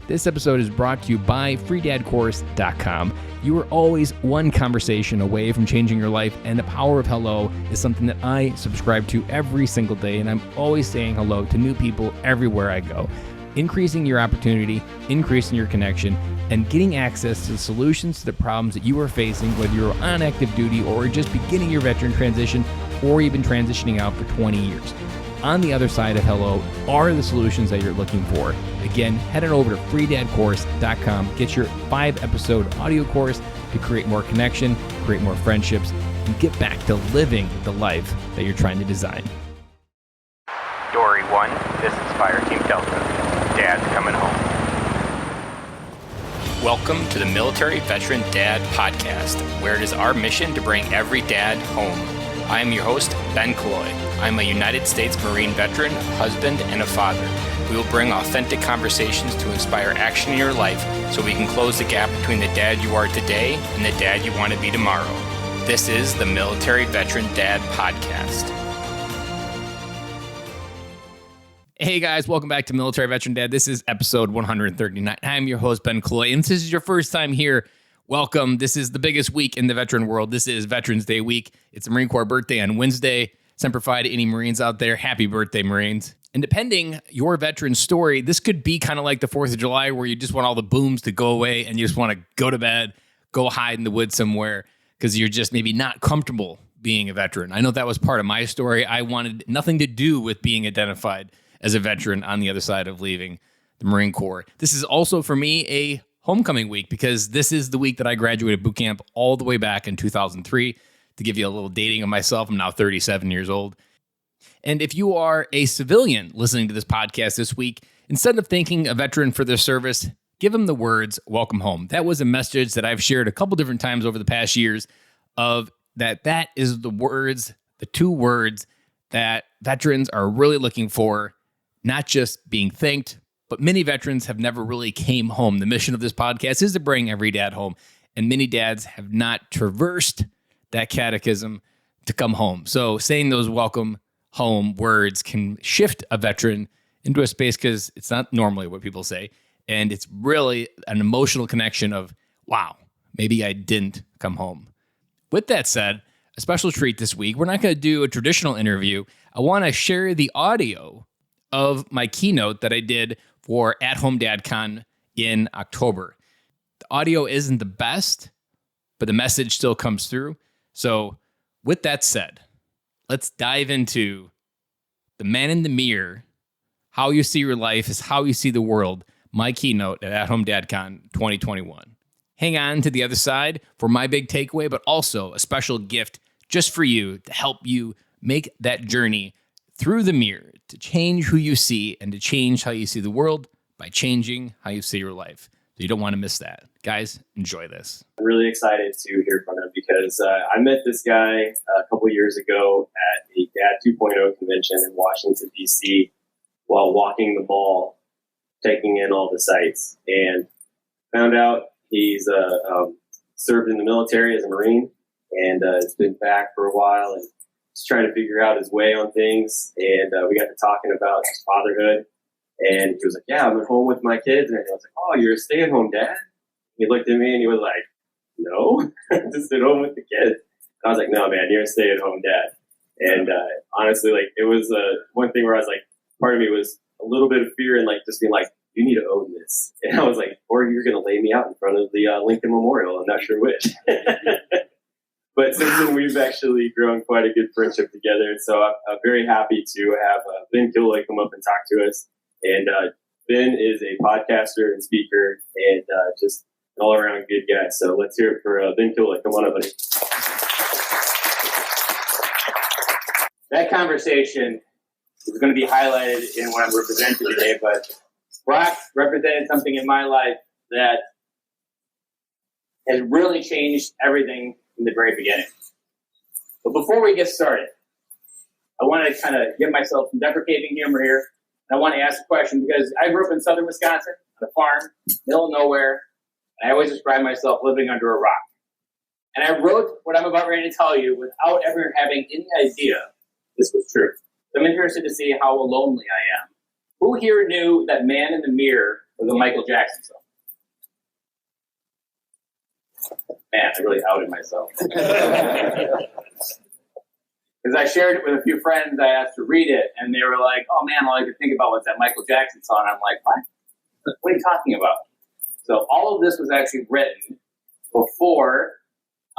This episode is brought to you by freedadcourse.com. You are always one conversation away from changing your life, and the power of hello is something that I subscribe to every single day, and I'm always saying hello to new people everywhere I go. Increasing your opportunity, increasing your connection, and getting access to solutions to the problems that you are facing, whether you're on active duty or just beginning your veteran transition, or you've been transitioning out for 20 years. On the other side of hello are the solutions that you're looking for. Again, head on over to freedadcourse.com. Get your 5-episode audio course to create more connection, create more friendships, and get back to living the life that you're trying to design. Dory 1, this is Fire Team Delta. Dad's coming home. Welcome to the Military Veteran Dad Podcast, where it is our mission to bring every dad home. I am your host, Ben Cloy. I'm a United States Marine veteran, husband, and a father. We will bring authentic conversations to inspire action in your life so we can close the gap between the dad you are today and the dad you want to be tomorrow. This is the Military Veteran Dad Podcast. Hey guys, welcome back to Military Veteran Dad. This is episode 139. I'm your host, Ben Cloy, and if this is your first time here, welcome. This is the biggest week in the veteran world. This is Veterans Day week. It's the Marine Corps birthday on Wednesday. Semper Fi to any Marines out there. Happy birthday, Marines. And depending your veteran story, this could be kind of like the 4th of July where you just want all the booms to go away and you just want to go to bed, go hide in the woods somewhere because you're just maybe not comfortable being a veteran. I know that was part of my story. I wanted nothing to do with being identified as a veteran on the other side of leaving the Marine Corps. This is also for me a homecoming week because this is the week that I graduated boot camp all the way back in 2003. To give you a little dating of myself, I'm now 37 years old. And if you are a civilian listening to this podcast this week, instead of thanking a veteran for their service, give them the words, welcome home. That was a message that I've shared a couple different times over the past years of that is the words, the 2 words that veterans are really looking for, not just being thanked, but many veterans have never really came home. The mission of this podcast is to bring every dad home, and many dads have not traversed that catechism to come home. So saying those welcome home words can shift a veteran into a space because it's not normally what people say. And it's really an emotional connection of, wow, maybe I didn't come home. With that said, a special treat this week. We're not going to do a traditional interview. I want to share the audio of my keynote that I did for At Home Dad Con in October. The audio isn't the best, but the message still comes through. So with that said, let's dive into the man in the mirror. How you see your life is how you see the world. My keynote at Home Dad Con 2021. Hang on to the other side for my big takeaway, but also a special gift just for you to help you make that journey through the mirror to change who you see and to change how you see the world by changing how you see your life. So you don't want to miss that. Guys, enjoy this. I'm really excited to hear from him because I met this guy a couple years ago at a Dad 2.0 convention in Washington, D.C. while walking the mall, taking in all the sights, and found out he's served in the military as a Marine and has been back for a while and just trying to figure out his way on things. And we got to talking about his fatherhood. And he was like, yeah, I'm at home with my kids. And I was like, oh, you're a stay-at-home dad? He looked at me and he was like, no, just at home with the kids. I was like, no, man, you're a stay-at-home dad. And honestly, like, it was one thing where I was like, part of me was a little bit of fear and like just being like, you need to own this. And I was like, or you're going to lay me out in front of the Lincoln Memorial. I'm not sure which. But since then, we've actually grown quite a good friendship together. And so I'm very happy to have Ben Killoy come up and talk to us. And Ben is a podcaster and speaker and just an all-around good guy. So let's hear it for Ben Killoy. Come on up, buddy. That conversation is going to be highlighted in what I'm representing today, but Brock represented something in my life that has really changed everything from the very beginning. But before we get started, I want to kind of give myself some deprecating humor here. And I want to ask a question because I grew up in southern Wisconsin on a farm, middle of nowhere, and I always describe myself living under a rock. And I wrote what I'm about ready to tell you without ever having any idea this was true. So I'm interested to see how lonely I am. Who here knew that man in the mirror was a Michael Jackson song. Man, I really outed myself. Because I shared it with a few friends, I asked to read it, and they were like, oh man, all I could think about was that Michael Jackson song. I'm like, what? What are you talking about? So all of this was actually written before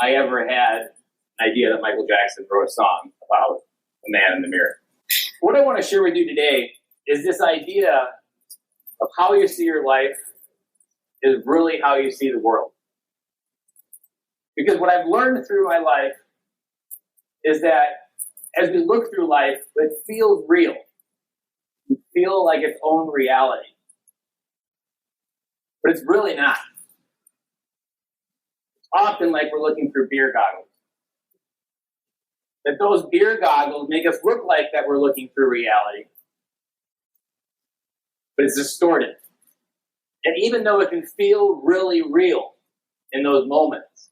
I ever had an idea that Michael Jackson wrote a song about the man in the mirror. What I want to share with you today is this idea of how you see your life is really how you see the world. Because what I've learned through my life is that as we look through life, it feels real. You feel like its own reality. But it's really not. It's often like we're looking through beer goggles. That those beer goggles make us look like that we're looking through reality. But it's distorted. And even though it can feel really real in those moments,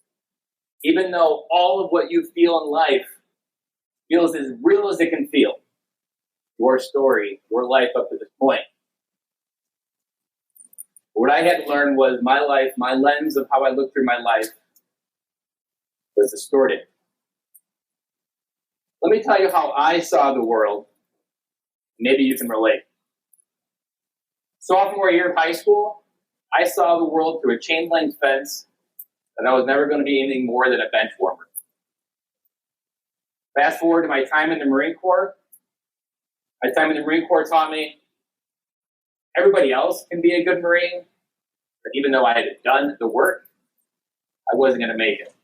even though all of what you feel in life feels as real as it can feel, your story, your life up to this point, what I had to learn was my life, my lens of how I looked through my life was distorted. Let me tell you how I saw the world. Maybe you can relate. Sophomore year of high school, I saw the world through a chain link fence that I was never going to be anything more than a bench warmer. Fast forward to my time in the Marine Corps. My time in the Marine Corps taught me everybody else can be a good Marine, but even though I had done the work, I wasn't going to make it.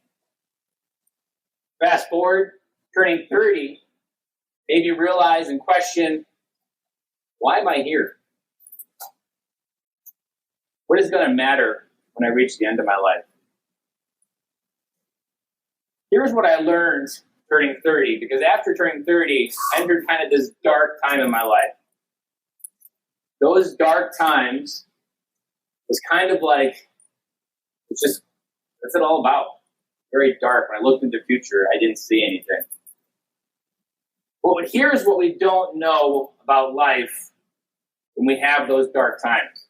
Fast forward, turning 30, made me realize and question, why am I here? What is going to matter when I reach the end of my life? Here's what I learned turning 30, because after turning 30, I entered kind of this dark time in my life. Those dark times was kind of like, it's just, what's it all about? Very dark. When I looked into the future, I didn't see anything. But here's what we don't know about life when we have those dark times.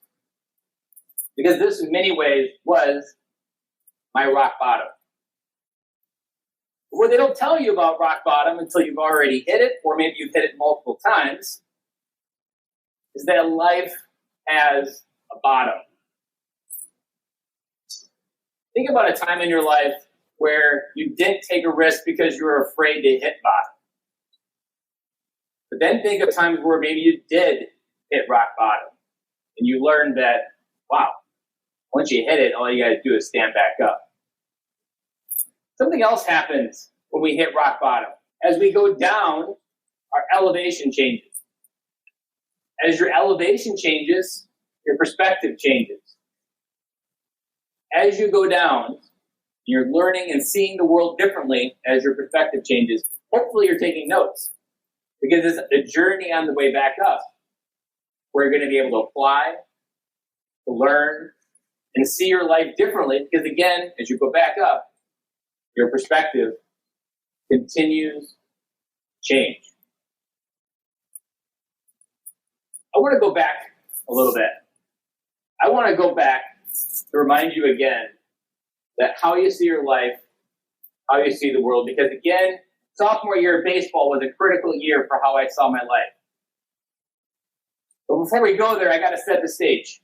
Because this, in many ways, was my rock bottom. What they don't tell you about rock bottom until you've already hit it, or maybe you've hit it multiple times, is that life has a bottom. Think about a time in your life where you didn't take a risk because you were afraid to hit bottom. But then think of times where maybe you did hit rock bottom, and you learned that, wow, once you hit it, all you got to do is stand back up. Something else happens when we hit rock bottom. As we go down, our elevation changes. As your elevation changes, your perspective changes. As you go down, you're learning and seeing the world differently as your perspective changes. Hopefully you're taking notes, because it's a journey on the way back up where you're going to be able to apply, to learn, and see your life differently, because again, as you go back up, your perspective continues to change. I want to go back a little bit. I want to go back to remind you again that how you see your life, how you see the world, because again, sophomore year of baseball was a critical year for how I saw my life. But before we go there, I got to set the stage.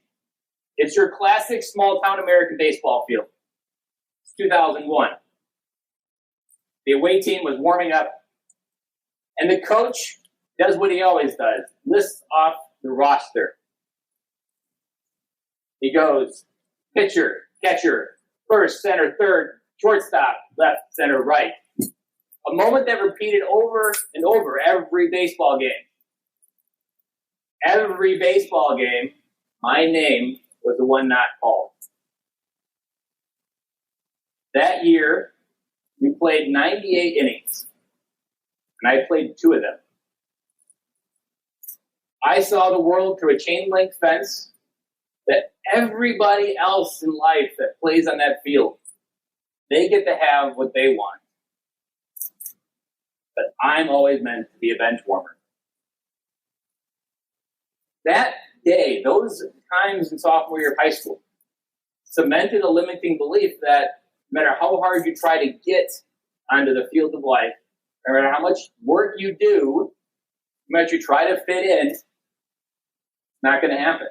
It's your classic small-town American baseball field. It's 2001. The away team was warming up, and the coach does what he always does, lists off the roster. He goes, pitcher, catcher, first, center, third, shortstop, left, center, right. A moment that repeated over and over every baseball game. Every baseball game, my name was the one not called. That year, we played 98 innings, and I played 2 of them. I saw the world through a chain link fence that everybody else in life that plays on that field, they get to have what they want. But I'm always meant to be a bench warmer. That day, those times in sophomore year of high school, cemented a limiting belief that no matter how hard you try to get onto the field of life, no matter how much work you do, no matter you try to fit in, it's not going to happen.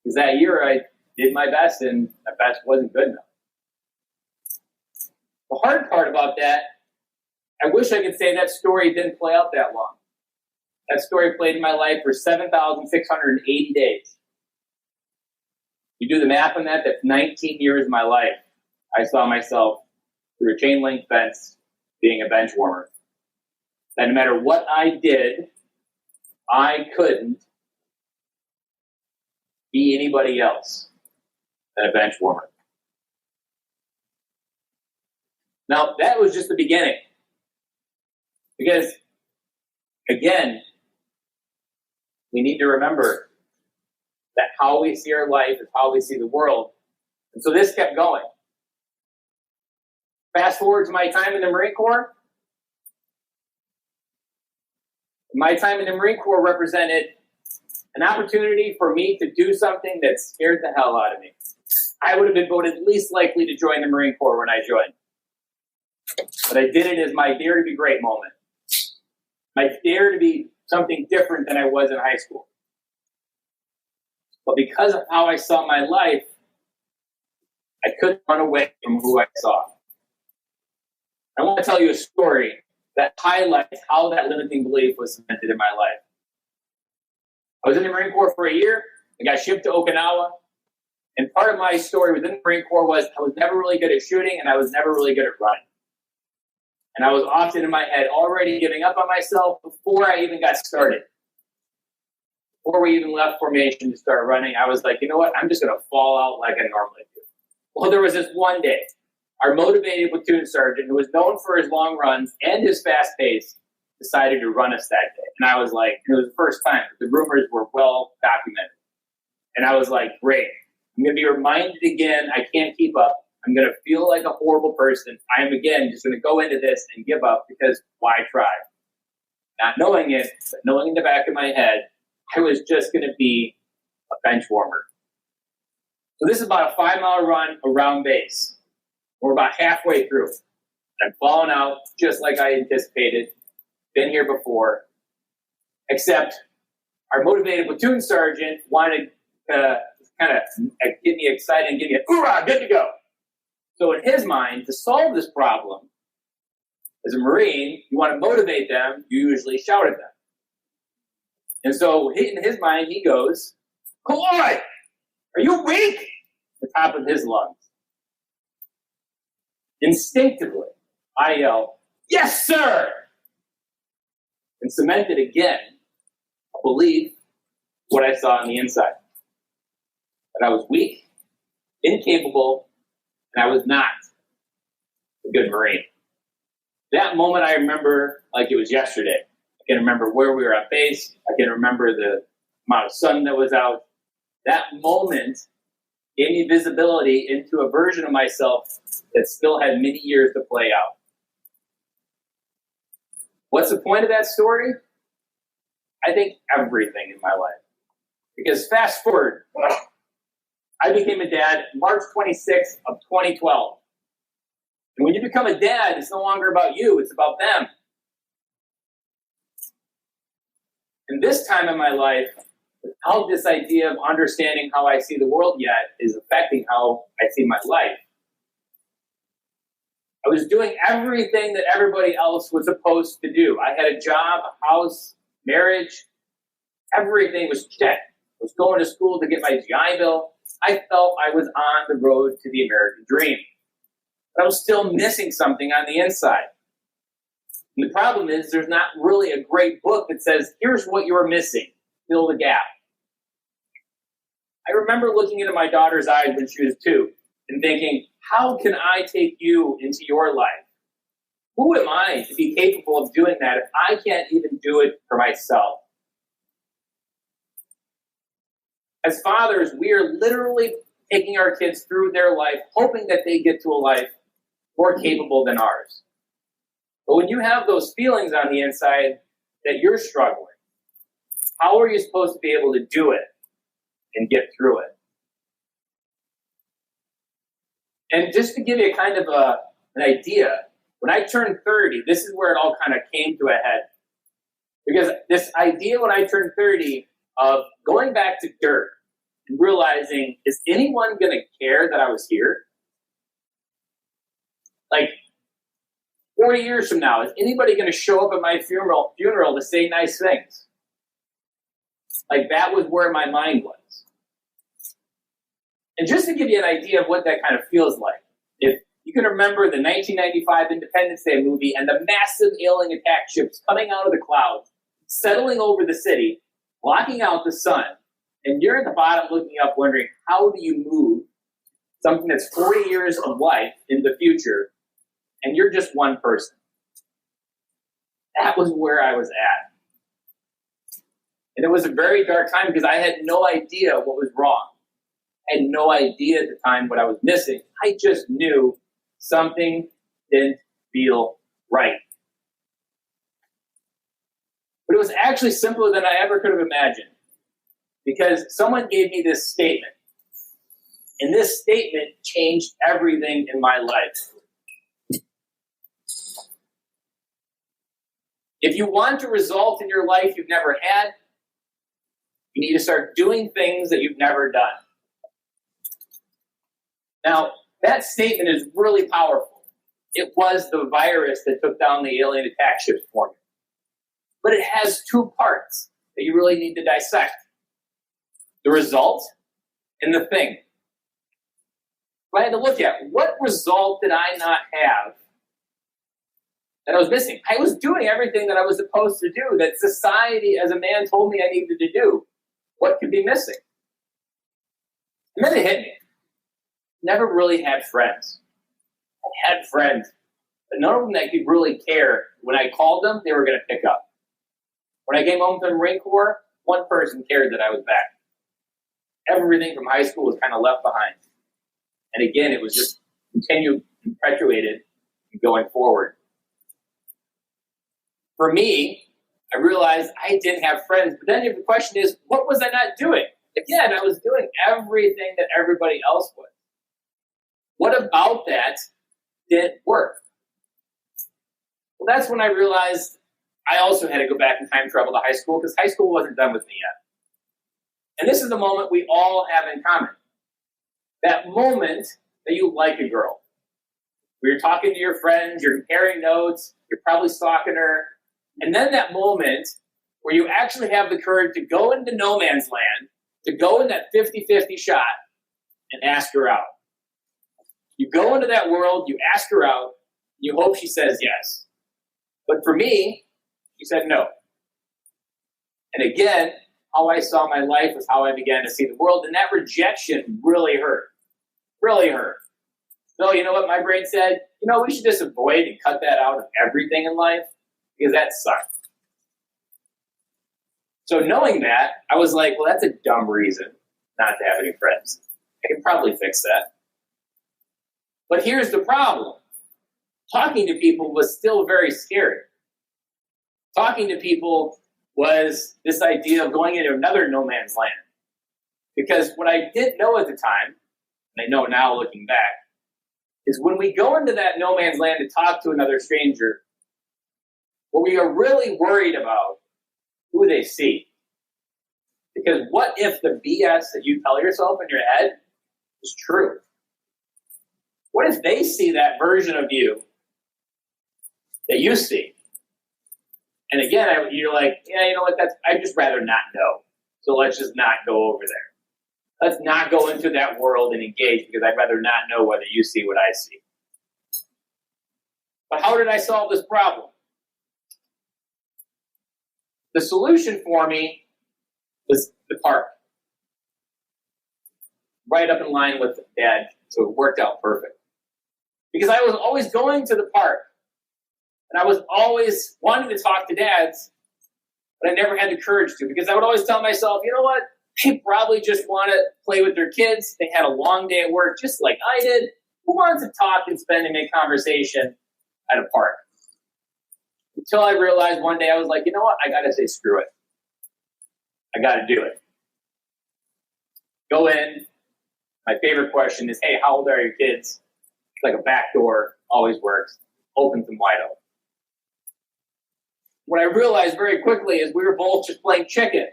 Because that year I did my best and my best wasn't good enough. The hard part about that, I wish I could say that story didn't play out that long. That story played in my life for 7,680 days. You do the math on that, that's 19 years of my life. I saw myself through a chain link fence being a bench warmer. That no matter what I did, I couldn't be anybody else than a bench warmer. Now, that was just the beginning. Because, again, we need to remember that how we see our life is how we see the world. And so this kept going. Fast forward to my time in the Marine Corps. My time in the Marine Corps represented an opportunity for me to do something that scared the hell out of me. I would have been voted least likely to join the Marine Corps when I joined. But I did it as my dare to be great moment. My dare to be something different than I was in high school. But because of how I saw my life, I couldn't run away from who I saw. I want to tell you a story that highlights how that limiting belief was cemented in my life. I was in the Marine Corps for a year. I got shipped to Okinawa. And part of my story within the Marine Corps was I was never really good at shooting and I was never really good at running. And I was often in my head already giving up on myself before I even got started. Before we even left formation to start running, I was like, you know what? I'm just going to fall out like I normally do. Well, there was this one day, our motivated platoon sergeant, who was known for his long runs and his fast pace, decided to run us that day. And I was like, it was the first time. The rumors were well documented. And I was like, great. I'm going to be reminded again, I can't keep up. I'm going to feel like a horrible person. I am, again, just going to go into this and give up because why try? Not knowing it, but knowing in the back of my head, I was just going to be a bench warmer. So this is about a 5-mile run around base. We're about halfway through. I'm falling out just like I anticipated. Been here before. Except our motivated platoon sergeant wanted to kind of get me excited and get me, hoorah, good to go. So in his mind, to solve this problem, as a Marine, you want to motivate them, you usually shout at them. And so in his mind, he goes, Kaloi, are you weak? At the top of his lungs. Instinctively, I yell, yes, sir! And cemented again a belief what I saw on the inside. That I was weak, incapable, and I was not a good Marine. That moment I remember like it was yesterday. I can remember where we were at base. I can remember the amount of sun that was out. That moment gave me visibility into a version of myself that still had many years to play out. What's the point of that story? I think everything in my life. Because fast forward, I became a dad March 26th of 2012. And when you become a dad, it's no longer about you, it's about them. And this time in my life, without this idea of understanding how I see the world yet is affecting how I see my life. I was doing everything that everybody else was supposed to do. I had a job, a house, marriage. Everything was checked. I was going to school to get my GI Bill. I felt I was on the road to the American dream. But I was still missing something on the inside. And the problem is there's not really a great book that says, here's what you're missing. Fill the gap. I remember looking into my daughter's eyes when she was 2 and thinking, how can I take you into your life? Who am I to be capable of doing that if I can't even do it for myself? As fathers, we are literally taking our kids through their life, hoping that they get to a life more capable than ours. But when you have those feelings on the inside that you're struggling, how are you supposed to be able to do it and get through it? And just to give you kind of an idea, when I turned 30, this is where it all kind of came to a head. Because this idea when I turned 30 of going back to dirt and realizing, is anyone going to care that I was here? Like, 40 years from now, is anybody going to show up at my funeral to say nice things? Like, that was where my mind was. And just to give you an idea of what that kind of feels like, if you can remember the 1995 Independence Day movie and the massive alien attack ships coming out of the clouds, settling over the city, blocking out the sun, and you're at the bottom looking up wondering, how do you move something that's 40 years of life in the future, and you're just one person? That was where I was at. And it was a very dark time because I had no idea what was wrong. I had no idea at the time what I was missing. I just knew something didn't feel right. But it was actually simpler than I ever could have imagined, because someone gave me this statement. And this statement changed everything in my life. If you want a result in your life you've never had, you need to start doing things that you've never done. Now, that statement is really powerful. It was the virus that took down the alien attack ships for me. But it has two parts that you really need to dissect: the result and the thing. If I had to look at what result did I not have that I was missing? I was doing everything that I was supposed to do, that society as a man told me I needed to do. What could be missing? And then it hit me. Never really had friends. I had friends, but none of them that could really care. When I called them, they were going to pick up. When I came home from the Marine Corps, one person cared that I was back. Everything from high school was kind of left behind. And again, it was just perpetuated going forward. For me, I realized I didn't have friends. But then the question is, what was I not doing? Again, I was doing everything that everybody else was. What about that didn't work? Well, that's when I realized I also had to go back in time travel to high school, because high school wasn't done with me yet. And this is the moment we all have in common. That moment that you like a girl. Where you're talking to your friends, you're comparing notes, you're probably stalking her. And then that moment where you actually have the courage to go into no man's land, to go in that 50-50 shot and ask her out. You go into that world, you ask her out, you hope she says yes. But for me, she said no. And again, how I saw my life was how I began to see the world, and that rejection really hurt. Really hurt. So you know what my brain said? We should just avoid and cut that out of everything in life, because that sucked. So knowing that, I was like, well, that's a dumb reason not to have any friends. I can probably fix that. But here's the problem. Talking to people was still very scary. Talking to people was this idea of going into another no man's land. Because what I didn't know at the time, and I know now looking back, is when we go into that no man's land to talk to another stranger, what we are really worried about who they see. Because what if the BS that you tell yourself in your head is true? What if they see that version of you that you see? And again, you're like, yeah, you know what? I'd just rather not know. So let's just not go over there. Let's not go into that world and engage, because I'd rather not know whether you see what I see. But how did I solve this problem? The solution for me was the park. Right up in line with Dad, so it worked out perfect. Because I was always going to the park, and I was always wanting to talk to dads, but I never had the courage to, because I would always tell myself, you know what? They probably just want to play with their kids. They had a long day at work, just like I did. Who wants to talk and spend and make conversation at a park? Until I realized one day, I was like, you know what? I got to say screw it. I got to do it. Go in. My favorite question is, hey, how old are your kids? It's like a back door, always works. Opens them wide open. What I realized very quickly is we were both just playing chicken.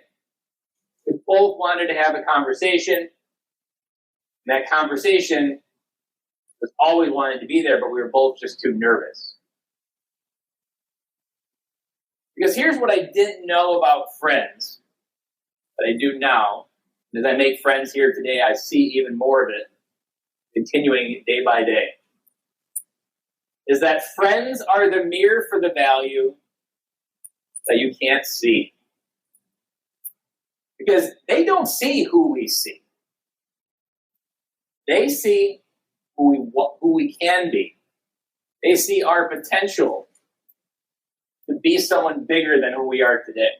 We both wanted to have a conversation. And that conversation was always wanted to be there, but we were both just too nervous. Because here's what I didn't know about friends that I do now. As I make friends here today, I see even more of it, continuing day by day. Is that friends are the mirror for the value that you can't see. Because they don't see who we see. They see who we can be. They see our potential to be someone bigger than who we are today.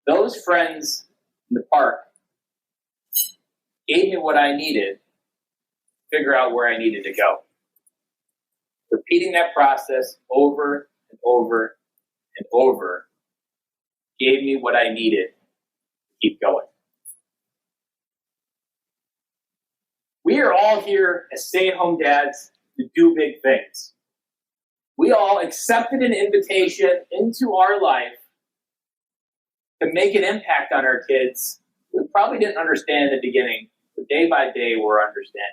Those friends in the park gave me what I needed to figure out where I needed to go. Repeating that process over and over and over gave me what I needed to keep going. We are all here as stay-at-home dads to do big things. We all accepted an invitation into our life to make an impact on our kids. We probably didn't understand in the beginning, but day by day we're understanding.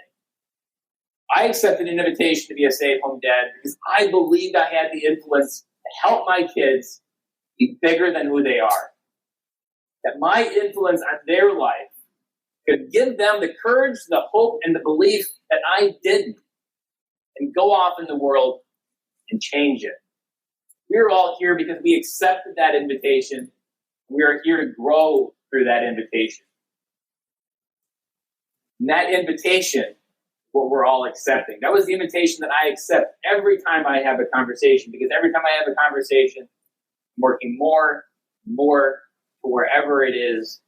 I accepted an invitation to be a stay-at-home dad because I believed I had the influence to help my kids be bigger than who they are. That my influence on their life could give them the courage, the hope, and the belief that I didn't, and go off in the world and change it. We're all here because we accepted that invitation. We are here to grow through that invitation. And that invitation, what we're all accepting. That was the invitation that I accept every time I have a conversation, because every time I have a conversation, I'm working more and more to wherever it is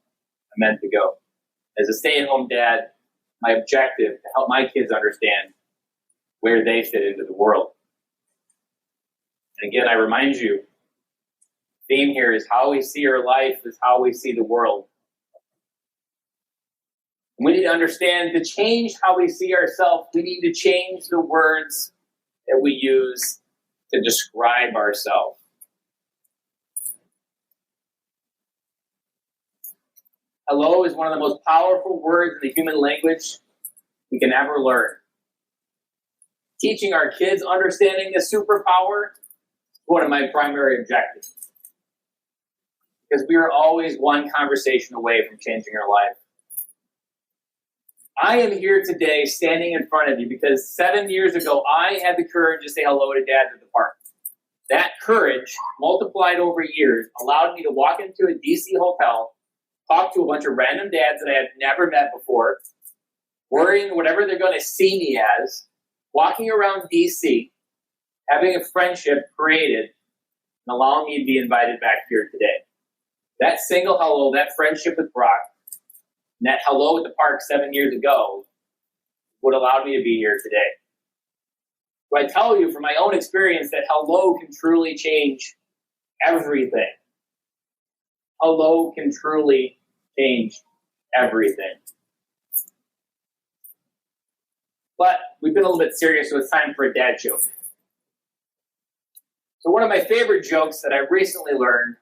I'm meant to go. As a stay-at-home dad, my objective to help my kids understand where they fit into the world. And again, I remind you, the theme here is how we see our life is how we see the world. We need to understand, to change how we see ourselves, we need to change the words that we use to describe ourselves. Hello is one of the most powerful words in the human language we can ever learn. Teaching our kids understanding the superpower is one of my primary objectives. Because we are always one conversation away from changing our life. I am here today standing in front of you because 7 years ago, I had the courage to say hello to Dad at the park. That courage, multiplied over years, allowed me to walk into a DC hotel, talk to a bunch of random dads that I had never met before, worrying whatever they're going to see me as, walking around DC, having a friendship created, and allowing me to be invited back here today. That single hello, that friendship with Brock, and that hello at the park 7 years ago, what allowed me to be here today. So I tell you from my own experience that hello can truly change everything. Hello can truly change everything. But we've been a little bit serious, so it's time for a dad joke. So one of my favorite jokes that I recently learned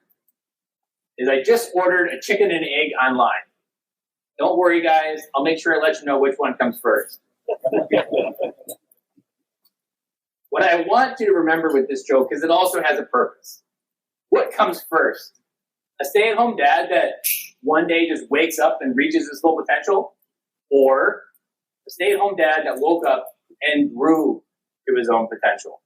is I just ordered a chicken and egg online. Don't worry, guys. I'll make sure I let you know which one comes first. What I want you to remember with this joke is it also has a purpose. What comes first? A stay-at-home dad that one day just wakes up and reaches his full potential? Or a stay-at-home dad that woke up and grew to his own potential?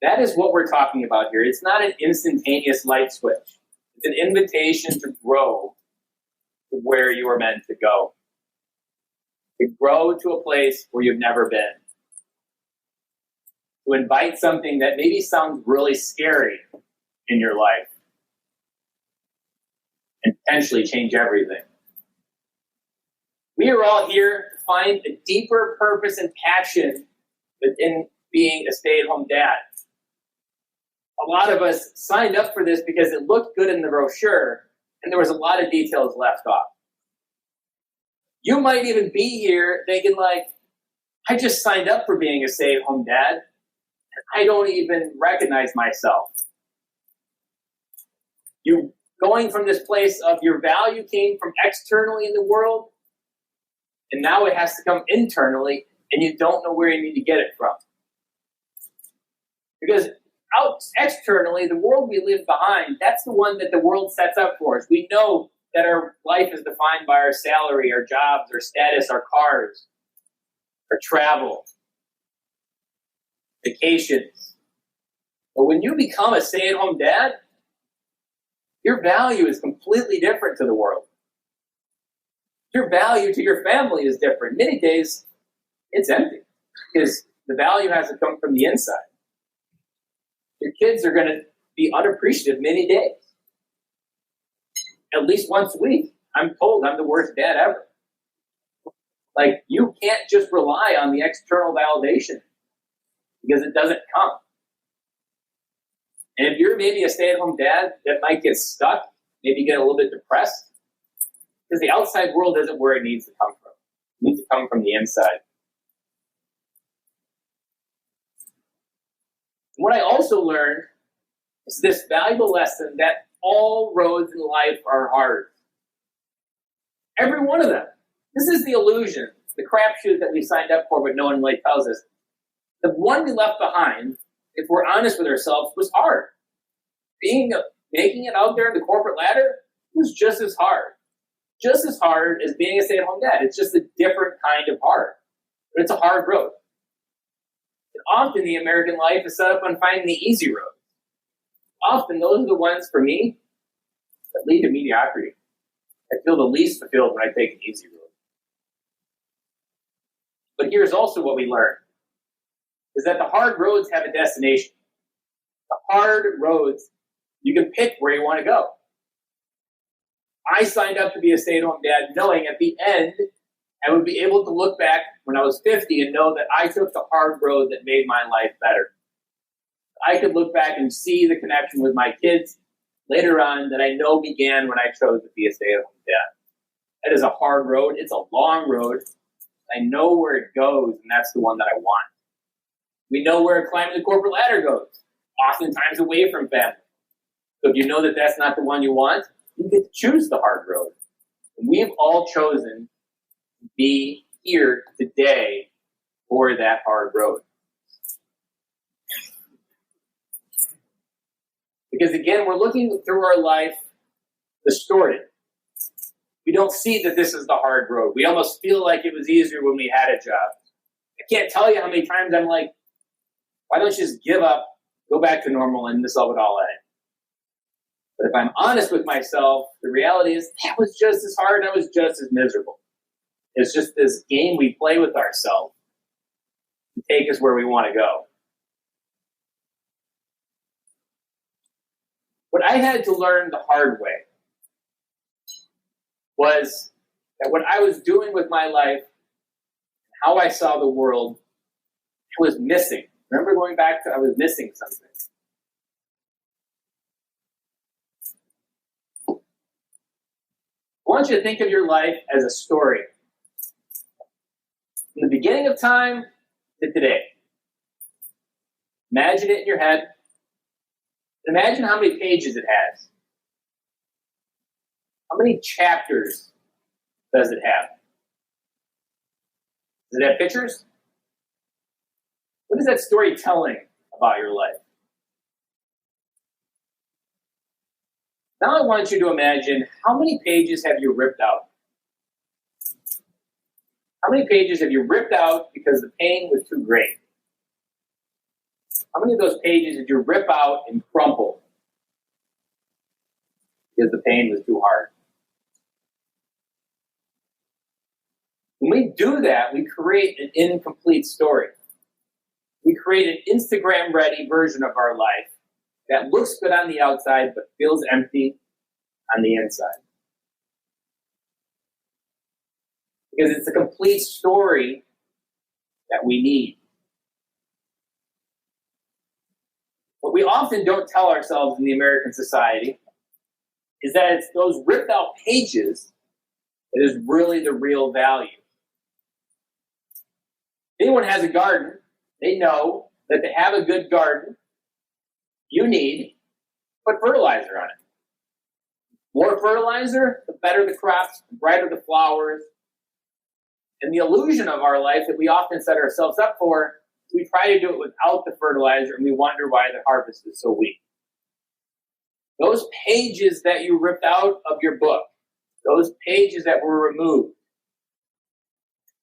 That is what we're talking about here. It's not an instantaneous light switch. It's an invitation to grow to where you are meant to go. To grow to a place where you've never been. To invite something that maybe sounds really scary in your life. And potentially change everything. We are all here to find a deeper purpose and passion within being a stay-at-home dad. a lot of us signed up for this because it looked good in the brochure and there was a lot of details left off. You might even be here thinking like, I just signed up for being a stay-at-home dad, and I don't even recognize myself. You going from this place of your value came from externally in the world, and now it has to come internally, and you don't know where you need to get it from. Because out externally, the world we leave behind, that's the one that the world sets up for us. We know that our life is defined by our salary, our jobs, our status, our cars, our travel, vacations. But when you become a stay-at-home dad, your value is completely different to the world. Your value to your family is different. Many days, it's empty because the value has to come from the inside. Your kids are going to be unappreciative many days. At least once a week. I'm told I'm the worst dad ever. Like, you can't just rely on the external validation because it doesn't come. And if you're maybe a stay-at-home dad that might get stuck, maybe get a little bit depressed, because the outside world isn't where it needs to come from. It needs to come from the inside. What I also learned is this valuable lesson that all roads in life are hard. Every one of them. This is the illusion, the crapshoot that we signed up for, but no one really tells us. The one we left behind, if we're honest with ourselves, was hard. Making it out there in the corporate ladder was just as hard. Just as hard as being a stay-at-home dad. It's just a different kind of hard. But it's a hard road. And often the American life is set up on finding the easy road. Often those are the ones, for me, that lead to mediocrity. I feel the least fulfilled when I take an easy road. But here's also what we learn, is that the hard roads have a destination. The hard roads, you can pick where you want to go. I signed up to be a stay-at-home dad knowing at the end I would be able to look back when I was 50 and know that I took the hard road that made my life better. I could look back and see the connection with my kids later on that I know began when I chose to be a stay-at-home dad. That is a hard road. It's a long road. I know where it goes, and that's the one that I want. We know where climbing the corporate ladder goes, oftentimes away from family. So if you know that that's not the one you want, you get to choose the hard road. And we've all chosen to be here today for that hard road. Because again, we're looking through our life distorted. We don't see that this is the hard road. We almost feel like it was easier when we had a job. I can't tell you how many times I'm like, why don't you just give up, go back to normal, and this all would all end? But if I'm honest with myself, the reality is that was just as hard and I was just as miserable. It's just this game we play with ourselves to take us where we want to go. What I had to learn the hard way was that what I was doing with my life, how I saw the world, I was missing. Remember going back to I was missing something. I want you to think of your life as a story. From the beginning of time to today. Imagine it in your head. Imagine how many pages it has. How many chapters does it have? Does it have pictures? What is that story telling about your life? Now I want you to imagine how many pages have you ripped out? How many pages have you ripped out because the pain was too great? How many of those pages did you rip out and crumple because the pain was too hard? When we do that, we create an incomplete story. We create an Instagram-ready version of our life that looks good on the outside but feels empty on the inside. Because it's a complete story that we need. What we often don't tell ourselves in the American society is that it's those ripped out pages that is really the real value. If anyone has a garden, they know that to have a good garden, you need to put fertilizer on it. More fertilizer, the better the crops, the brighter the flowers. And the illusion of our life that we often set ourselves up for, we try to do it without the fertilizer, and we wonder why the harvest is so weak. Those pages that you ripped out of your book, those pages that were removed,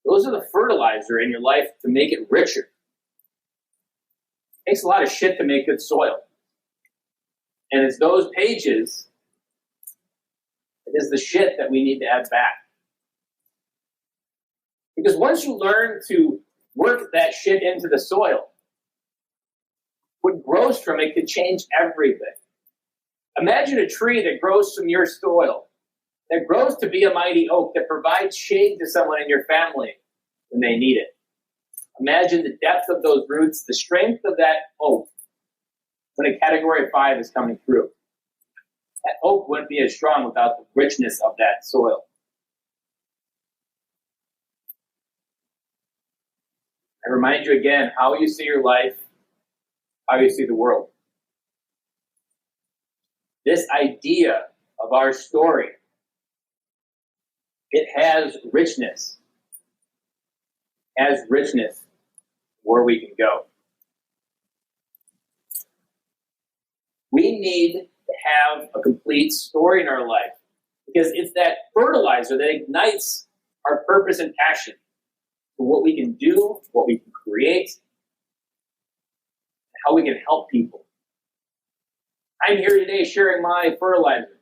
those are the fertilizer in your life to make it richer. It takes a lot of shit to make good soil. And it's those pages, it is the shit that we need to add back. Because once you learn to work that shit into the soil, what grows from it could change everything. Imagine a tree that grows from your soil, that grows to be a mighty oak, that provides shade to someone in your family when they need it. Imagine the depth of those roots, the strength of that oak when a category 5 is coming through. That oak wouldn't be as strong without the richness of that soil. I remind you again how you see your life, how you see the world. This idea of our story, it has richness. Has richness where we can go. We need to have a complete story in our life because it's that fertilizer that ignites our purpose and passion for what we can do, what we can create, and how we can help people. I'm here today sharing my fertilizer.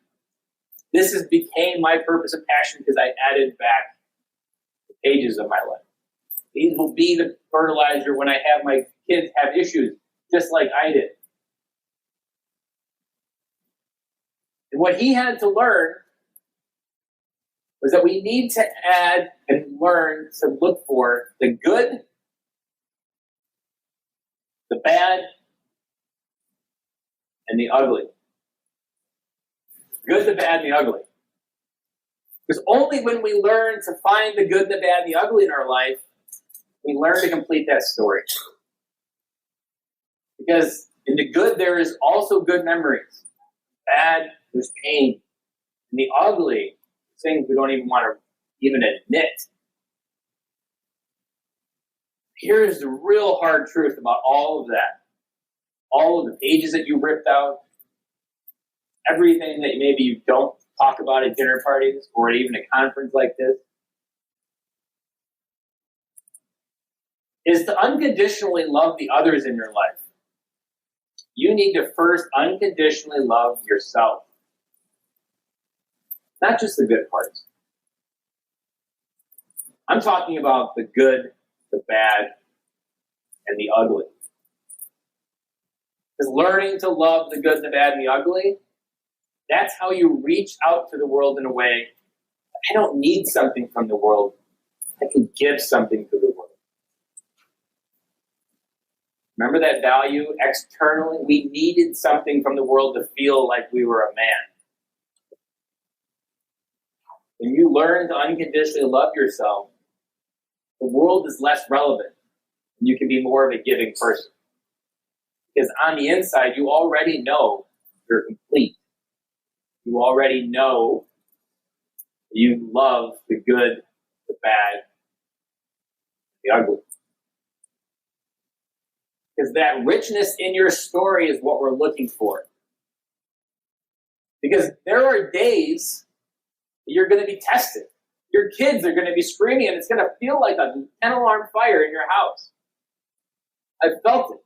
This has became my purpose and passion because I added back the pages of my life. These will be the fertilizer when I have my kids have issues, just like I did. And what he had to learn was that we need to add and learn to look for the good, the bad, and the ugly. Good, the bad, and the ugly. Because only when we learn to find the good, the bad, and the ugly in our life, we learn to complete that story. Because in the good, there is also good memories. Bad, there's pain. And the ugly, things we don't even want to even admit. Here's the real hard truth about all of that. All of the pages that you ripped out, everything that maybe you don't talk about at dinner parties or even a conference like this, is to unconditionally love the others in your life. You need to first unconditionally love yourself. Not just the good parts. I'm talking about the good, the bad, and the ugly. Because learning to love the good, the bad, and the ugly, that's how you reach out to the world in a way. I don't need something from the world. I can give something to the world. Remember that value? Externally, we needed something from the world to feel like we were a man. When you learn to unconditionally love yourself, the world is less relevant. And you can be more of a giving person. Because on the inside, you already know you're complete. You already know you love the good, the bad, the ugly. Because that richness in your story is what we're looking for. Because there are days that you're going to be tested. Your kids are going to be screaming and it's going to feel like a 10-alarm fire in your house. I've felt it.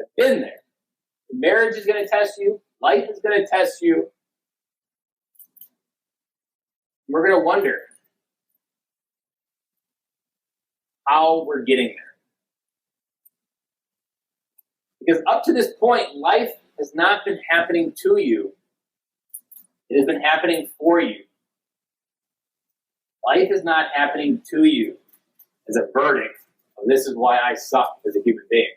I've been there. The marriage is going to test you. Life is going to test you. We're going to wonder how we're getting there. Because up to this point, life has not been happening to you. It has been happening for you. Life is not happening to you as a verdict of this is why I suck as a human being.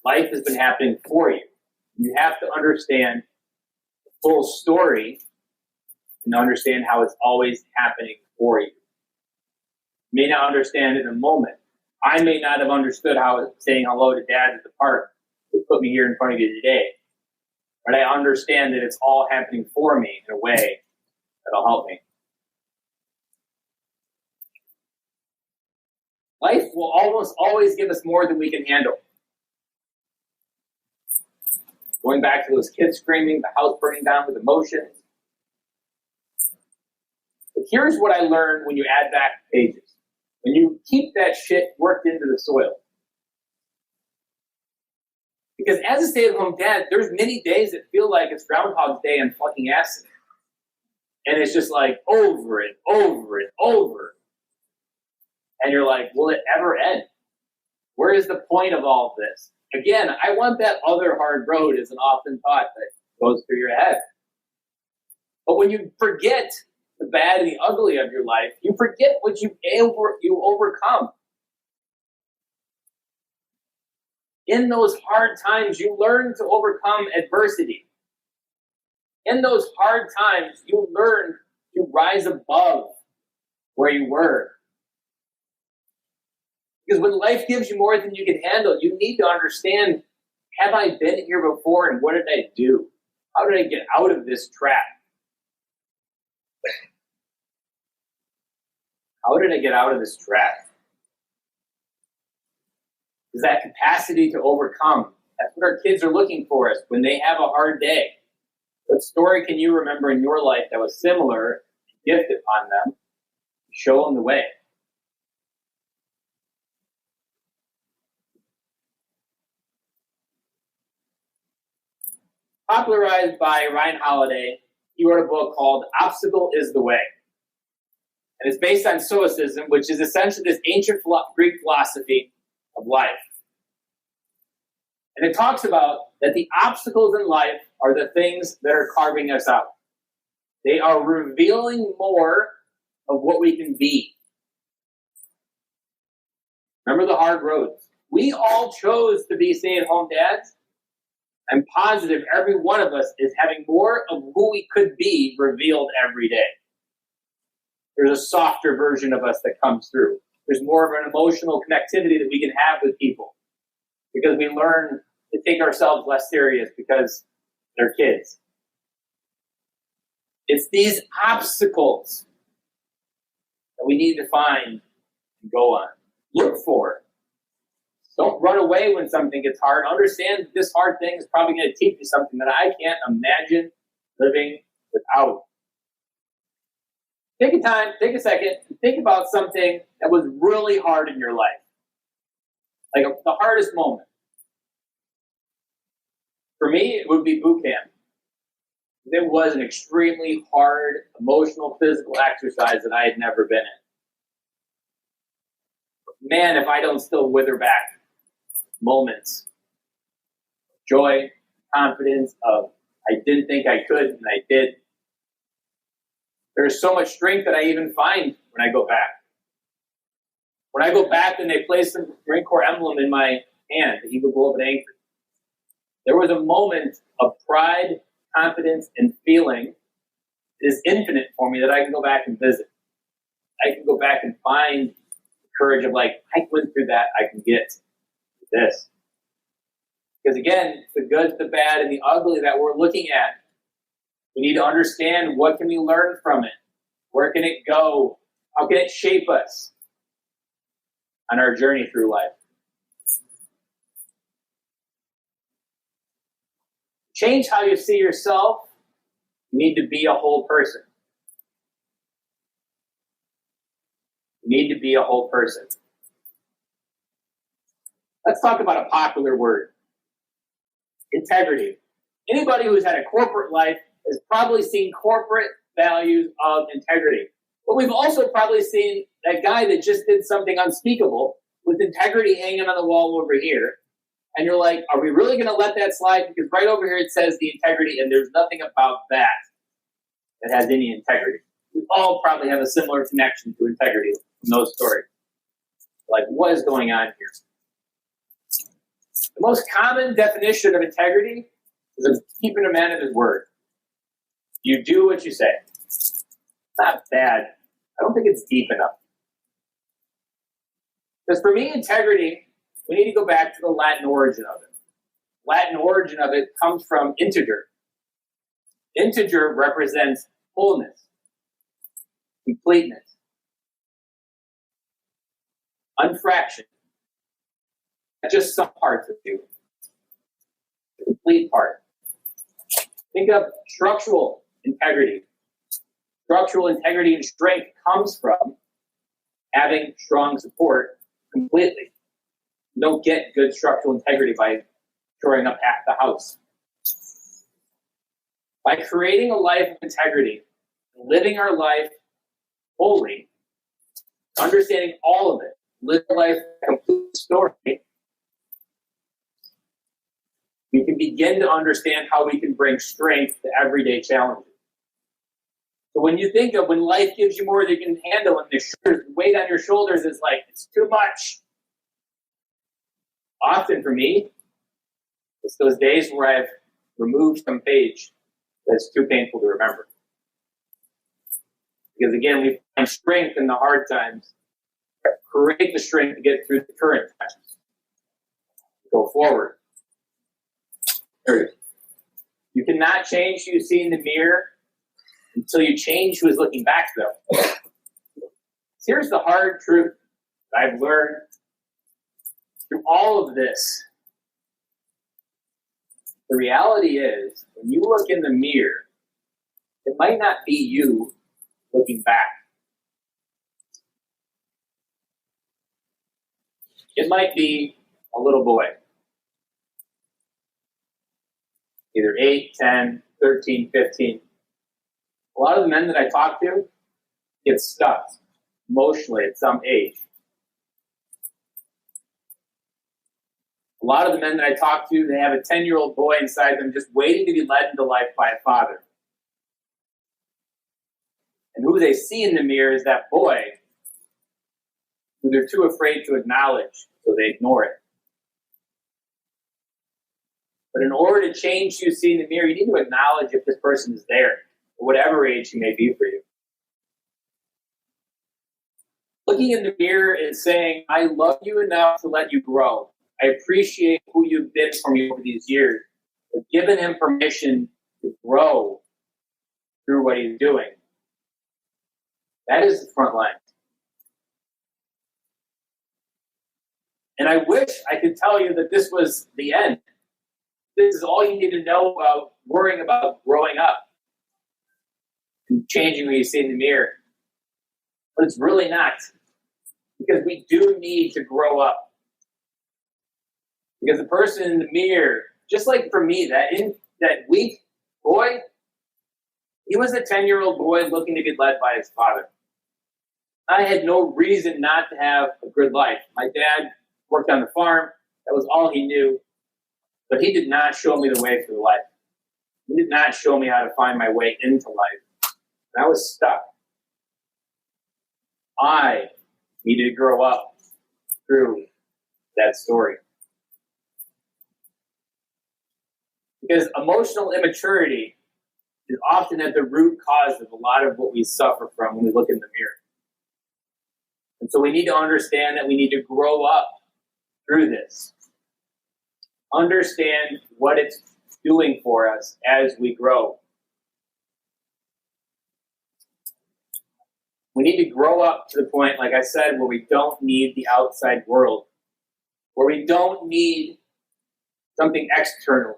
Life has been happening for you. You have to understand the full story and understand how it's always happening for you. You may not understand it in a moment. I may not have understood how saying hello to dad at the park would put me here in front of you today. But I understand that it's all happening for me in a way that'll help me. Life will almost always give us more than we can handle. Going back to those kids screaming, the house burning down with emotions. But here's what I learned when you add back pages. When you keep that shit worked into the soil. Because as a stay-at-home dad, there's many days that feel like it's Groundhog's Day and fucking acid. And it's just like over and over and over. And you're like, will it ever end? Where is the point of all of this? Again, I want that other hard road is an often thought that goes through your head. But when you forget the bad and the ugly of your life, you forget what you overcome. In those hard times, you learn to overcome adversity. In those hard times, you learn to rise above where you were. Because when life gives you more than you can handle, you need to understand, have I been here before and what did I do? How did I get out of this trap? How did I get out of this trap? Is that capacity to overcome. That's what our kids are looking for us when they have a hard day. What story can you remember in your life that was similar, gift upon them, show them the way? Popularized by Ryan Holiday, he wrote a book called Obstacle is the Way. And it's based on Stoicism, which is essentially this ancient Greek philosophy of life. And it talks about that the obstacles in life are the things that are carving us out. They are revealing more of what we can be. Remember the hard roads. We all chose to be stay-at-home dads. I'm positive every one of us is having more of who we could be revealed every day. There's a softer version of us that comes through. There's more of an emotional connectivity that we can have with people because we learn to take ourselves less serious because they're kids. It's these obstacles that we need to find and go on. Look for. Don't run away when something gets hard. Understand that this hard thing is probably going to teach you something that I can't imagine living without. Take a second, and think about something that was really hard in your life. Like the hardest moment. For me, it would be boot camp. It was an extremely hard, emotional, physical exercise that I had never been in. Man, if I don't still wither back moments of joy, confidence, of I didn't think I could, and I did. There's so much strength that I even find when I go back. When I go back and they place the Marine Corps emblem in my hand, the Eagle Globe and Anchor, there was a moment of pride, confidence, and feeling that is infinite for me that I can go back and visit. I can go back and find the courage of like, I went through that, I can get this. Because again, it's the good, the bad, and the ugly that we're looking at. We need to understand what can we learn from it? Where can it go? How can it shape us on our journey through life? Change how you see yourself. You need to be a whole person. You need to be a whole person. Let's talk about a popular word. Integrity. Anybody who's had a corporate life has probably seen corporate values of integrity. But we've also probably seen that guy that just did something unspeakable with integrity hanging on the wall over here. And you're like, are we really going to let that slide? Because right over here it says the integrity, and there's nothing about that has any integrity. We all probably have a similar connection to integrity from those stories. Like, what is going on here? The most common definition of integrity is keeping a man of his word. You do what you say. It's not bad. I don't think it's deep enough. Because for me, integrity, we need to go back to the Latin origin of it. Latin origin of it comes from integer. Integer represents wholeness, completeness, unfractioned. Not just some parts of you. The complete part. Think of structural integrity. Structural integrity and strength comes from having strong support completely. You don't get good structural integrity by shoring up half the house. By creating a life of integrity, living our life wholly, understanding all of it, live a life a complete story, we can begin to understand how we can bring strength to everyday challenges. So when you think of when life gives you more than you can handle and the weight on your shoulders is like, it's too much. Often for me, it's those days where I've removed some page that's too painful to remember. Because again, we find strength in the hard times. Create the strength to get through the current times. Go forward. There it is. You cannot change who you see in the mirror until you change who is looking back, though. Here's the hard truth that I've learned through all of this. The reality is, when you look in the mirror, it might not be you looking back. It might be a little boy. Either 8, 10, 13, 15. A lot of the men that I talk to get stuck emotionally at some age. A lot of the men that I talk to, they have a 10-year-old boy inside them just waiting to be led into life by a father. And who they see in the mirror is that boy who they're too afraid to acknowledge, so they ignore it. But in order to change who you see in the mirror, you need to acknowledge if this person is there, at whatever age he may be for you. Looking in the mirror is saying, I love you enough to let you grow. I appreciate who you've been for me over these years. But giving him permission to grow through what he's doing. That is the front line. And I wish I could tell you that this was the end. This is all you need to know about worrying about growing up and changing what you see in the mirror. But it's really not. Because we do need to grow up. Because the person in the mirror, just like for me, that weak boy, he was a 10-year-old boy looking to get led by his father. I had no reason not to have a good life. My dad worked on the farm. That was all he knew. But he did not show me the way through life. He did not show me how to find my way into life. And I was stuck. I needed to grow up through that story. Because emotional immaturity is often at the root cause of a lot of what we suffer from when we look in the mirror. And so we need to understand that we need to grow up through this. Understand what it's doing for us as we grow. We need to grow up to the point, like I said, where we don't need the outside world, where we don't need something external,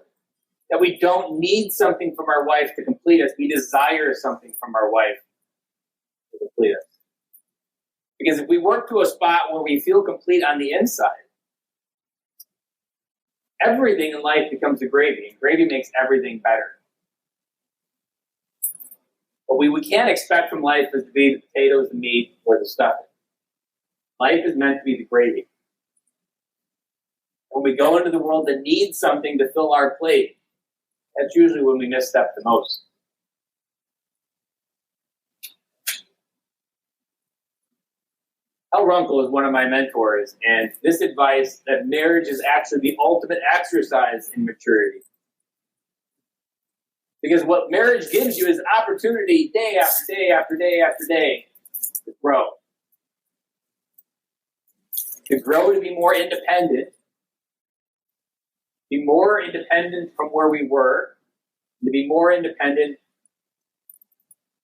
that we don't need something from our wife to complete us. We desire something from our wife to complete us. Because if we work to a spot where we feel complete on the inside, everything in life becomes a gravy, and gravy makes everything better. What we can't expect from life is to be the potatoes, the meat, or the stuffing. Life is meant to be the gravy. When we go into the world that needs something to fill our plate, that's usually when we misstep the most. Al Runkle is one of my mentors, and this advice that marriage is actually the ultimate exercise in maturity. Because what marriage gives you is opportunity day after day after day after day to grow. To grow, to be more independent. Be more independent from where we were. To be more independent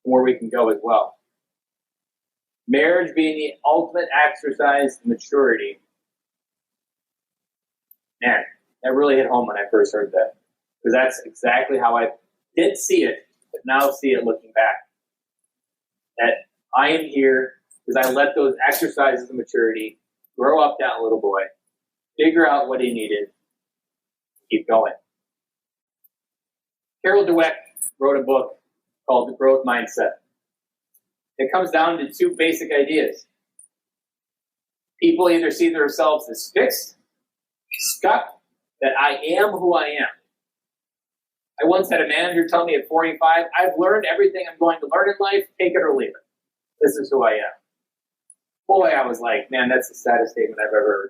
from where we can go as well. Marriage being the ultimate exercise in maturity. Man, that really hit home when I first heard that. Because that's exactly how I did see it, but now see it looking back. That I am here because I let those exercises of maturity grow up that little boy, figure out what he needed, keep going. Carol Dweck wrote a book called The Growth Mindset. It comes down to two basic ideas. People either see themselves as fixed, stuck, that I am who I am. I once had a manager tell me at 45, I've learned everything I'm going to learn in life, take it or leave it. This is who I am. Boy, I was like, man, that's the saddest statement I've ever heard.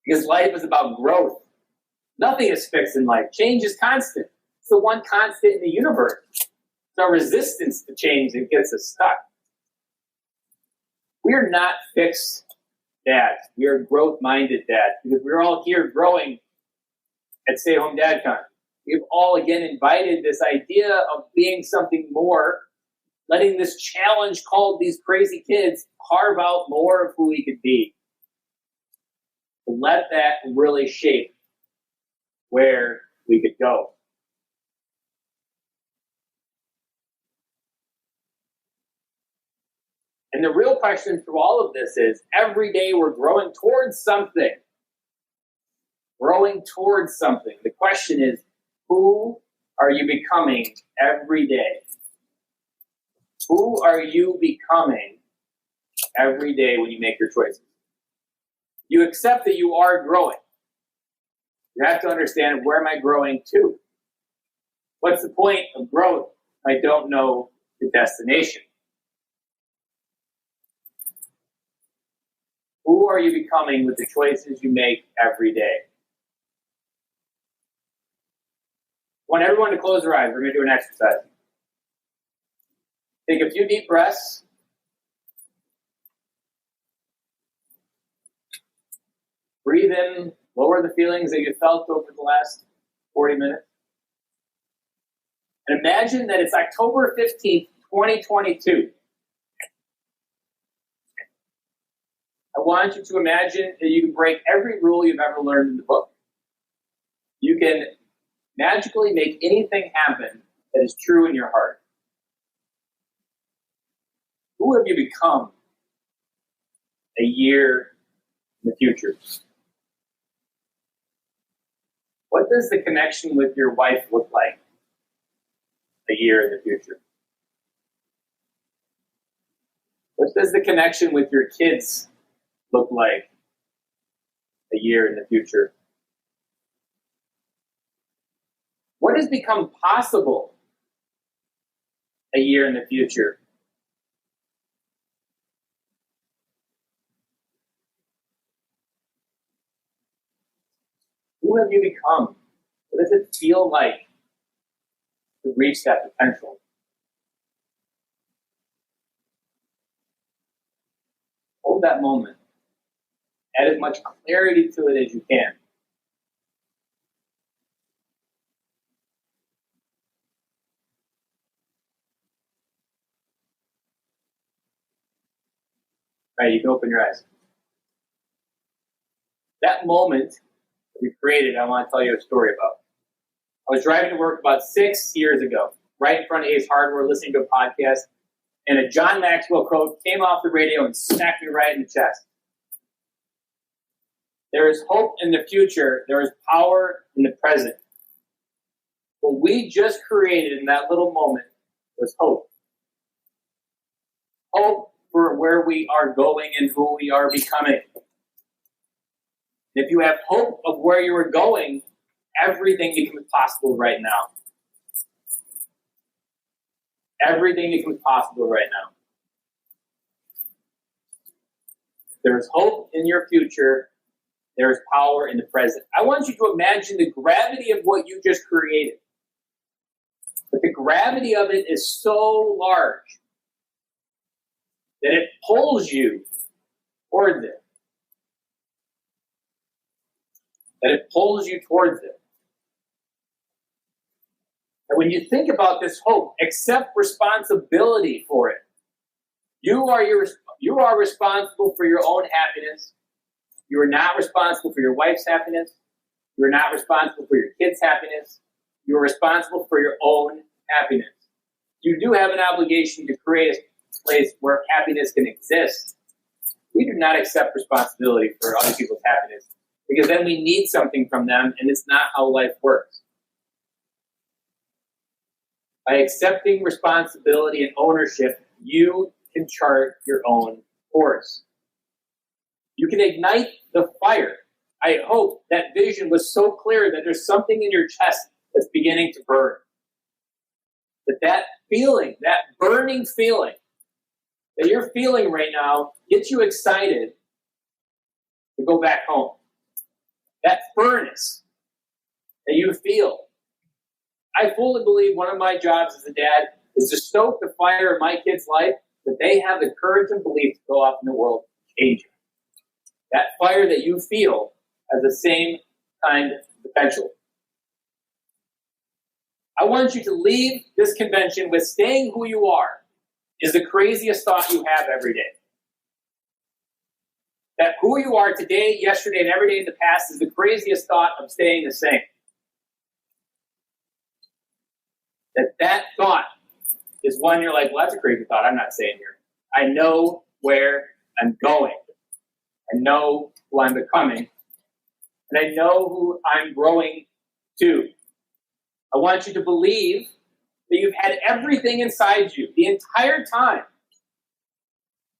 Because life is about growth. Nothing is fixed in life. Change is constant. It's the one constant in the universe. It's our resistance to change that gets us stuck. We are not fixed dads. We are growth-minded dads because we're all here growing at Stay Home Dad Con. We've all again invited this idea of being something more, letting this challenge called these crazy kids carve out more of who we could be. Let that really shape where we could go. And the real question through all of this is, every day we're growing towards something. Growing towards something. The question is, who are you becoming every day? Who are you becoming every day when you make your choices? You accept that you are growing. You have to understand, where am I growing to? What's the point of growth if I don't know the destination? Who are you becoming with the choices you make every day? I want everyone to close their eyes. We're going to do an exercise. Take a few deep breaths. Breathe in, lower the feelings that you felt over the last 40 minutes. And imagine that it's October 15th, 2022. I want you to imagine that you can break every rule you've ever learned in the book. You can magically make anything happen that is true in your heart. Who have you become a year in the future? What does the connection with your wife look like a year in the future? What does the connection with your kids look like a year in the future? What has become possible a year in the future? Who have you become? What does it feel like to reach that potential? Hold that moment. Add as much clarity to it as you can. All right, you can open your eyes. That moment that we created, I want to tell you a story about. I was driving to work about 6 years ago, right in front of Ace Hardware, listening to a podcast, and a John Maxwell quote came off the radio and smacked me right in the chest. There is hope in the future. There is power in the present. What we just created in that little moment was hope. Hope for where we are going and who we are becoming. If you have hope of where you are going, everything becomes possible right now. Everything becomes possible right now. There is hope in your future. There is power in the present. I want you to imagine the gravity of what you just created. But the gravity of it is so large that it pulls you towards it. That it pulls you towards it. And when you think about this hope, accept responsibility for it. You are responsible for your own happiness. You are not responsible for your wife's happiness. You are not responsible for your kids' happiness. You are responsible for your own happiness. You do have an obligation to create a place where happiness can exist. We do not accept responsibility for other people's happiness because then we need something from them, and it's not how life works. By accepting responsibility and ownership, you can chart your own course. You can ignite the fire. I hope that vision was so clear that there's something in your chest that's beginning to burn. That feeling, that burning feeling that you're feeling right now gets you excited to go back home. That furnace that you feel. I fully believe one of my jobs as a dad is to stoke the fire of my kids' life that they have the courage and belief to go out in the world and change it. That fire that you feel has the same kind of potential. I want you to leave this convention with staying who you are is the craziest thought you have every day. That who you are today, yesterday, and every day in the past is the craziest thought of staying the same. That thought is one you're like, well, that's a crazy thought. I'm not staying here. I know where I'm going. I know who I'm becoming. And I know who I'm growing to. I want you to believe that you've had everything inside you the entire time.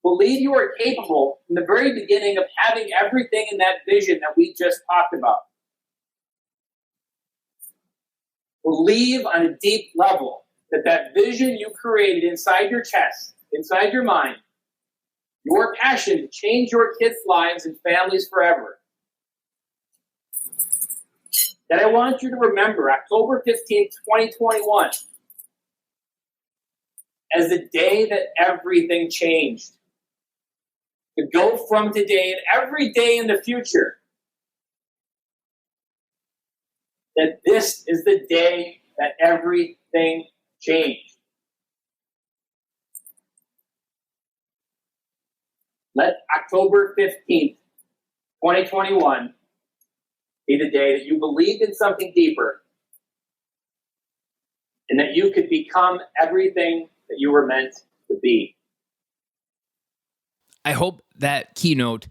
Believe you are capable from the very beginning of having everything in that vision that we just talked about. Believe on a deep level that vision you created inside your chest, inside your mind, your passion to change your kids' lives and families forever. That I want you to remember October 15th, 2021 as the day that everything changed. To go from today and every day in the future, that this is the day that everything changed. Let October 15th, 2021 be the day that you believed in something deeper and that you could become everything that you were meant to be. I hope that keynote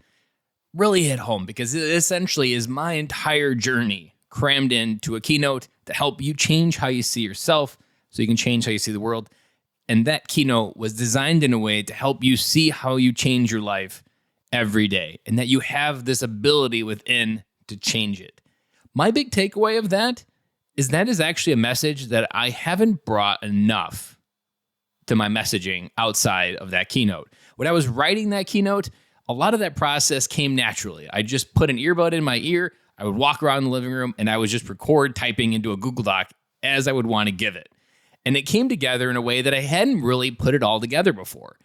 really hit home because it essentially is my entire journey crammed into a keynote to help you change how you see yourself so you can change how you see the world. And that keynote was designed in a way to help you see how you change your life every day and that you have this ability within to change it. My big takeaway of that is actually a message that I haven't brought enough to my messaging outside of that keynote. When I was writing that keynote, a lot of that process came naturally. I just put an earbud in my ear, I would walk around the living room, and I would just record typing into a Google Doc as I would want to give it. And it came together in a way that I hadn't really put it all together before.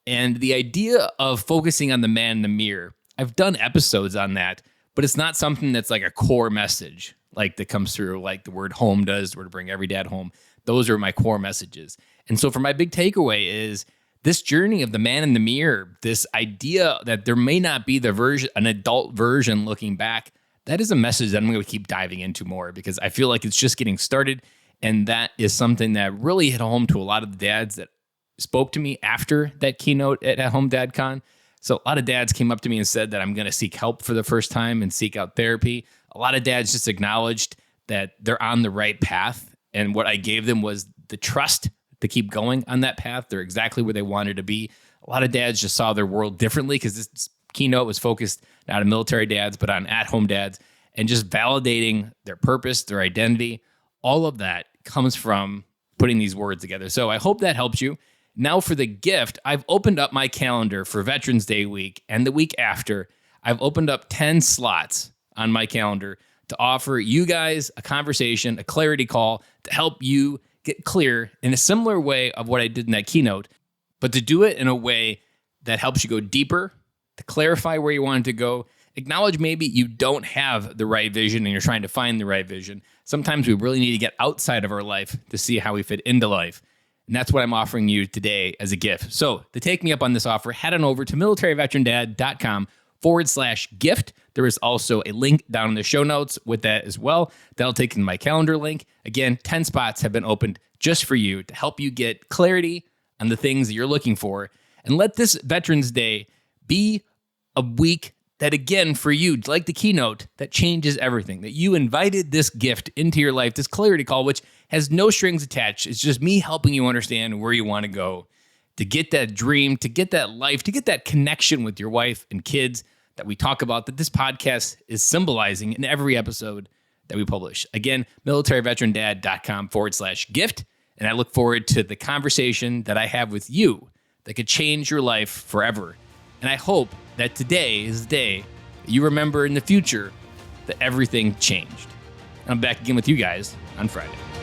And the idea of focusing on the man in the mirror, I've done episodes on that, but it's not something that's like a core message, like that comes through, like the word home does, where to bring every dad home. Those are my core messages. And so for my big takeaway is this journey of the man in the mirror, this idea that there may not be an adult version looking back, that is a message that I'm going to keep diving into more because I feel like it's just getting started. And that is something that really hit home to a lot of the dads that spoke to me after that keynote at Home Dad Con. So a lot of dads came up to me and said that I'm going to seek help for the first time and seek out therapy. A lot of dads just acknowledged that they're on the right path. And what I gave them was the trust to keep going on that path. They're exactly where they wanted to be. A lot of dads just saw their world differently because this keynote was focused not on military dads, but on at-home dads and just validating their purpose, their identity. All of that comes from putting these words together. So I hope that helps you. Now for the gift, I've opened up my calendar for Veterans Day week and the week after. I've opened up 10 slots on my calendar to offer you guys a conversation, a clarity call to help you get clear in a similar way of what I did in that keynote, but to do it in a way that helps you go deeper, to clarify where you want to go, acknowledge maybe you don't have the right vision and you're trying to find the right vision. Sometimes we really need to get outside of our life to see how we fit into life. And that's what I'm offering you today as a gift. So to take me up on this offer, head on over to militaryveterandad.com/gift. There is also a link down in the show notes with that as well. That'll take you to my calendar link. Again, 10 spots have been opened just for you to help you get clarity on the things that you're looking for. And let this Veterans Day be a week that, again, for you, like the keynote, that changes everything. That you invited this gift into your life, this clarity call, which has no strings attached. It's just me helping you understand where you want to go, to get that dream, to get that life, to get that connection with your wife and kids that we talk about, that this podcast is symbolizing in every episode that we publish. Again, militaryveterandad.com/gift. And I look forward to the conversation that I have with you that could change your life forever. And I hope that today is the day that you remember in the future that everything changed. And I'm back again with you guys on Friday.